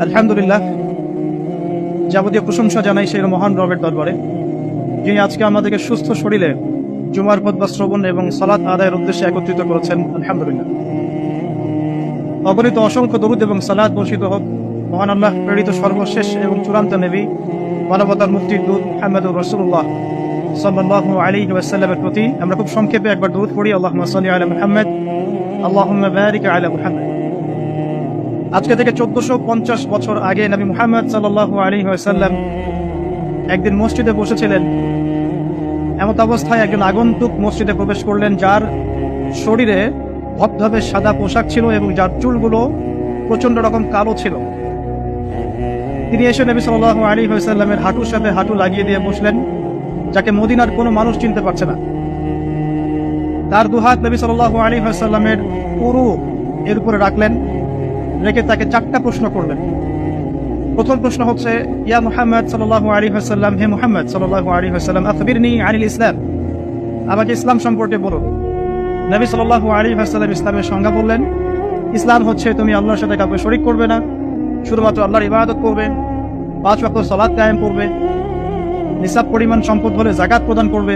আলহামদুলিল্লাহ, যাবতীয় প্রশংসা জানাই সেই মহান রবের দরবারে, যিনি আজকে আমাদেরকে সুস্থ শরীরে জুমার খুতবা শ্রবণ এবং সালাত আদায়ের উদ্দেশ্যে একত্রিত করেছেন। আলহামদুলিল্লাহ, অগণিত অসংখ্য দরুদ এবং সালাত বর্ষিত হোক মহান আল্লাহ প্রেরিত সর্বশেষ এবং চূড়ান্ত নবী মানবতার মুক্তির দূত মুহাম্মদুর রাসূলুল্লাহ সাল্লাল্লাহু আলাইহি ওয়াসাল্লামের প্রতি। আমরা খুব সংক্ষেপে একবার দরুদ পড়ি। আল্লাহুম্মা সাল্লি আলা মুহাম্মদ, আল্লাহুম্মা বারিক আলা মুহাম্মদ। আজকে থেকে 1450 বছর আগে নবী মুহাম্মদ সাল্লাল্লাহু আলাইহি ওয়াসাল্লাম একদিন মসজিদে বসেছিলেন। এমত অবস্থায় একজন আগন্তুক মসজিদে প্রবেশ করলেন, যার শরীরে ধবধবে সাদা পোশাক ছিল এবং যার চুলগুলো প্রচন্ড রকম কালো ছিল। তিনি এসে নবী সাল্লাল্লাহু আলাইহি ওয়াসাল্লামের হাঁটুর সাথে হাঁটু লাগিয়ে দিয়ে বসলেন, যাকে মদিনার কোনো মানুষ চিনতে পারছে না। তার দুহাত নবী সাল্লাল্লাহু আলাইহি ওয়াসাল্লামের পুরু এর উপরে রাখলেন, রেখে তাকে 4টা প্রশ্ন করলেন। প্রথম প্রশ্ন হচ্ছে, ইয়া মুহাম্মদ সাল্লাল্লাহু আলাইহি ওয়াসাল্লাম, হে মুহাম্মদ সাল্লাল্লাহু আলাইহি ওয়াসাল্লাম, আখবিরনি আনিল ইসলাম, আমাকে ইসলাম সম্পর্কে বলুন। নবী সাল্লাল্লাহু আলাইহি ওয়াসাল্লাম ইসলামের সংজ্ঞা বললেন, ইসলাম হচ্ছে তুমি আল্লাহর সাথে কাউকে শরীক করবে না, শুধুমাত্র আল্লাহর ইবাদত করবে, 5 ওয়াক্ত সালাত কায়েম করবে, নিসাব পরিমাণ সম্পদ হলে যাকাত প্রদান করবে,